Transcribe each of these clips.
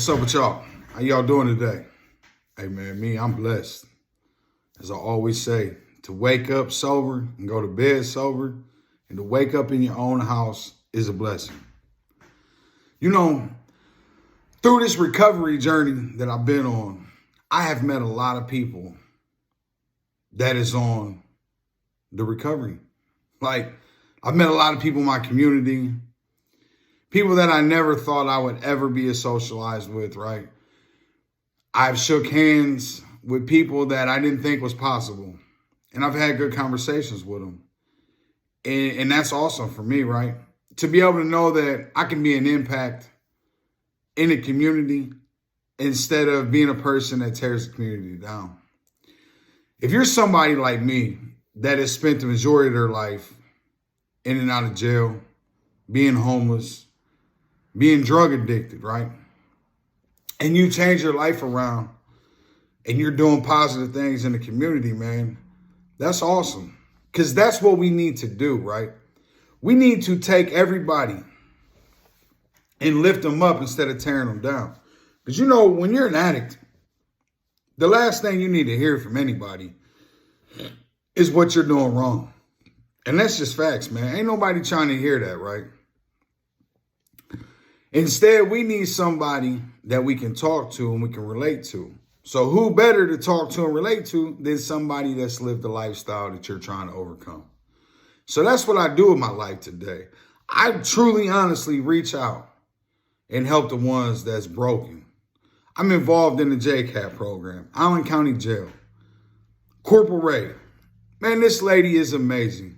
What's up with y'all? How y'all doing today? Hey man, I'm blessed. As I always say, to wake up sober and go to bed sober and to wake up in your own house is a blessing. You know, through this recovery journey that I've been on, I have met a lot of people that is on the recovery. Like, I've met a lot of people in my community, people that I never thought I would ever be socialized with, right? I've shook hands with people that I didn't think was possible. And I've had good conversations with them. And that's awesome for me, right? To be able to know that I can be an impact in the community instead of being a person that tears the community down. If you're somebody like me that has spent the majority of their life in and out of jail, being homeless, being drug addicted, right? And you change your life around and you're doing positive things in the community, man, that's awesome. Because that's what we need to do, right? We need to take everybody and lift them up instead of tearing them down. Because, you know, when you're an addict, the last thing you need to hear from anybody is what you're doing wrong. And that's just facts, man. Ain't nobody trying to hear that, right? Instead, we need somebody that we can talk to and we can relate to. So who better to talk to and relate to than somebody that's lived the lifestyle that you're trying to overcome? So that's what I do with my life today. I truly, honestly reach out and help the ones that's broken. I'm involved in the JCAT program, Allen County Jail. Corporal Ray, man, this lady is amazing.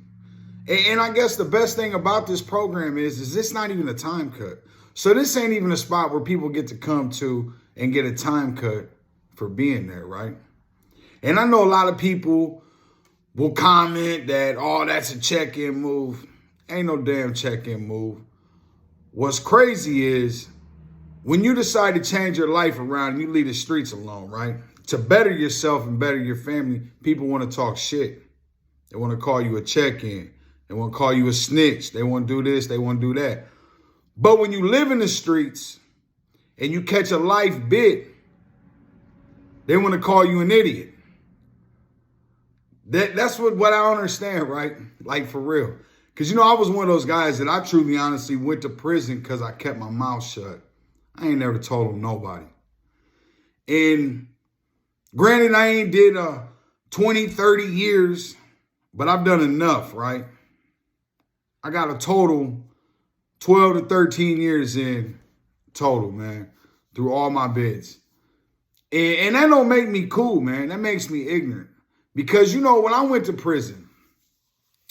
And I guess the best thing about this program is it's not even a time cut. So this ain't even a spot where people get to come to and get a time cut for being there, right? And I know a lot of people will comment that, oh, that's a check-in move. Ain't no damn check-in move. What's crazy is when you decide to change your life around and you leave the streets alone, right? To better yourself and better your family, people want to talk shit. They want to call you a check-in. They want to call you a snitch. They want to do this. They want to do that. But when you live in the streets and you catch a life bit, they want to call you an idiot. That's what I understand, right? Like, for real. Because, you know, I was one of those guys that I truly, honestly went to prison because I kept my mouth shut. I ain't never told them nobody. And granted, I ain't did 20, 30 years, but I've done enough, right? I got a total 12 to 13 years in total, man, through all my bids. And that don't make me cool, man. That makes me ignorant. Because, you know, when I went to prison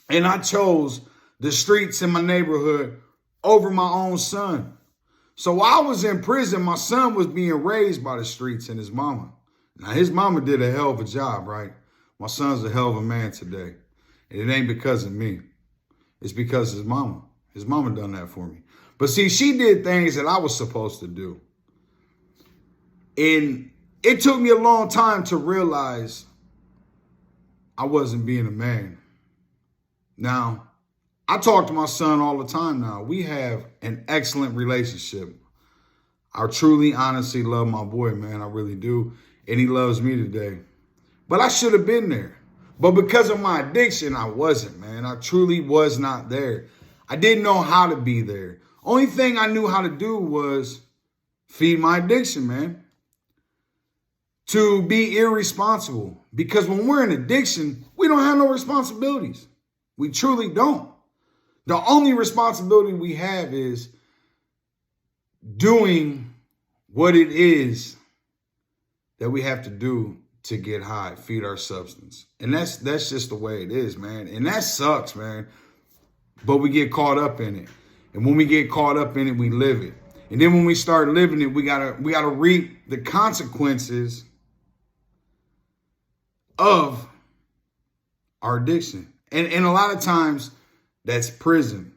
and I chose the streets in my neighborhood over my own son. So while I was in prison, my son was being raised by the streets and his mama. Now, his mama did a hell of a job, right? My son's a hell of a man today. And it ain't because of me. It's because of his mama. His mama done that for me. But see, she did things that I was supposed to do. And it took me a long time to realize I wasn't being a man. Now, I talk to my son all the time now. We have an excellent relationship. I truly, honestly love my boy, man. I really do. And he loves me today. But I should have been there. But because of my addiction, I wasn't, man. I truly was not there. I didn't know how to be there. Only thing I knew how to do was feed my addiction, man. To be irresponsible. Because when we're in addiction, we don't have no responsibilities. We truly don't. The only responsibility we have is doing what it is that we have to do to get high, feed our substance. And that's just the way it is, man. And that sucks, man. But we get caught up in it. And when we get caught up in it, we live it. And then when we start living it, we gotta reap the consequences of our addiction. And a lot of times that's prison,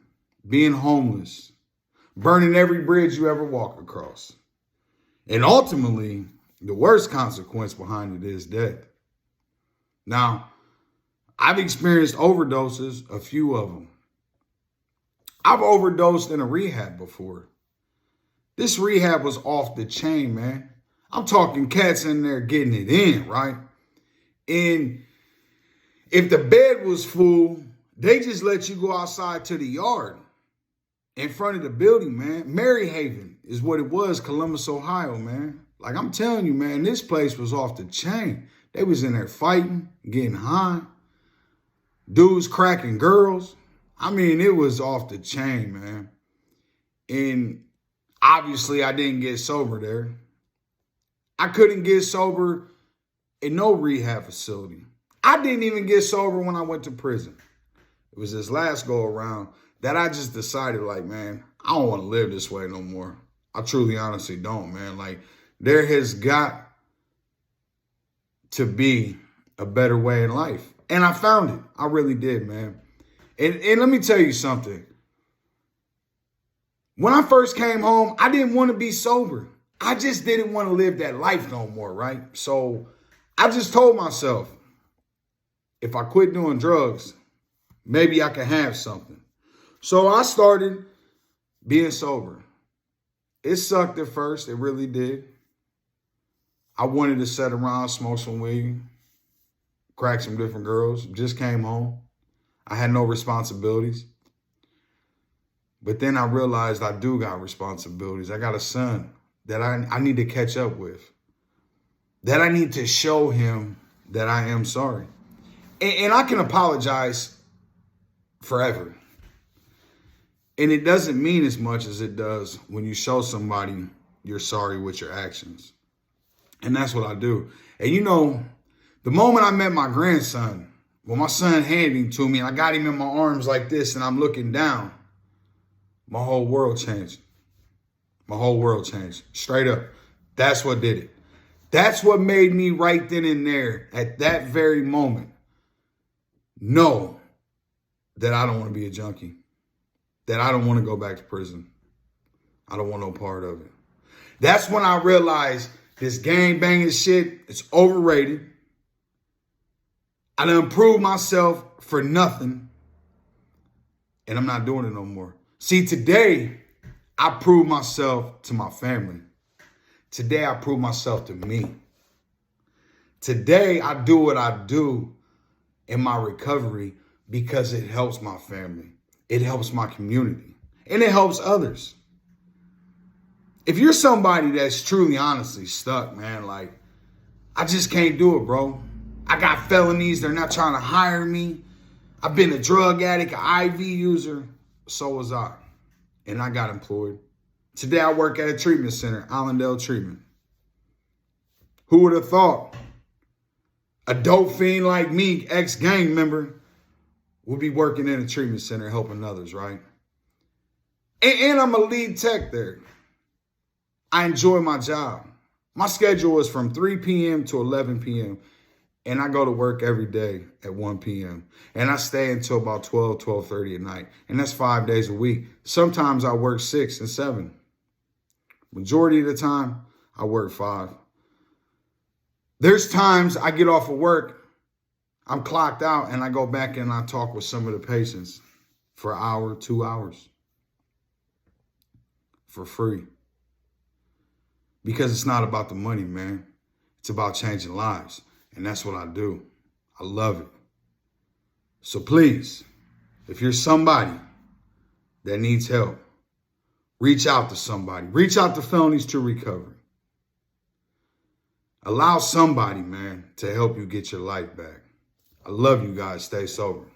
being homeless, burning every bridge you ever walk across. And ultimately, the worst consequence behind it is death. Now, I've experienced overdoses, a few of them. I've overdosed in a rehab before. This rehab was off the chain, man. I'm talking cats in there getting it in, right? And if the bed was full, they just let you go outside to the yard in front of the building, man. Maryhaven is what it was, Columbus, Ohio, man. Like I'm telling you, man, this place was off the chain. They was in there fighting, getting high. Dudes cracking girls. I mean, it was off the chain, man. And obviously, I didn't get sober there. I couldn't get sober in no rehab facility. I didn't even get sober when I went to prison. It was this last go around that I just decided, like, man, I don't want to live this way no more. I truly, honestly don't, man. Like, there has got to be a better way in life. And I found it. I really did, man. And let me tell you something. When I first came home, I didn't want to be sober. I just didn't want to live that life no more, right? So I just told myself, if I quit doing drugs, maybe I can have something. So I started being sober. It sucked at first. It really did. I wanted to sit around, smoke some weed, crack some different girls. Just came home. I had no responsibilities. But then I realized I do got responsibilities. I got a son that I need to catch up with, that I need to show him that I am sorry. And I can apologize forever. And it doesn't mean as much as it does when you show somebody you're sorry with your actions. And that's what I do. And you know, the moment I met my grandson, when my son handed him to me and I got him in my arms like this and I'm looking down, my whole world changed. My whole world changed. Straight up. That's what did it. That's what made me right then and there at that very moment know that I don't want to be a junkie. That I don't want to go back to prison. I don't want no part of it. That's when I realized this gang banging shit is overrated. I done proved myself for nothing. And I'm not doing it no more. See, today, I proved myself to my family. Today, I proved myself to me. Today, I do what I do in my recovery because it helps my family. It helps my community. And it helps others. If you're somebody that's truly, honestly stuck, man, like, I just can't do it, bro. I got felonies. They're not trying to hire me. I've been a drug addict, an IV user. So was I. And I got employed. Today I work at a treatment center, Allendale Treatment. Who would have thought a dope fiend like me, ex-gang member, would be working in a treatment center helping others, right? And I'm a lead tech there. I enjoy my job. My schedule is from 3 p.m. to 11 p.m. And I go to work every day at 1 p.m. And I stay until about 12:30 at night. And that's 5 days a week. Sometimes I work 6 and 7. Majority of the time, I work 5. There's times I get off of work, I'm clocked out, and I go back and I talk with some of the patients for an hour, 2 hours. For free. Because it's not about the money, man. It's about changing lives. And that's what I do. I love it. So please, if you're somebody that needs help, reach out to somebody. Reach out to Felonies to Recovery. Allow somebody, man, to help you get your life back. I love you guys. Stay sober.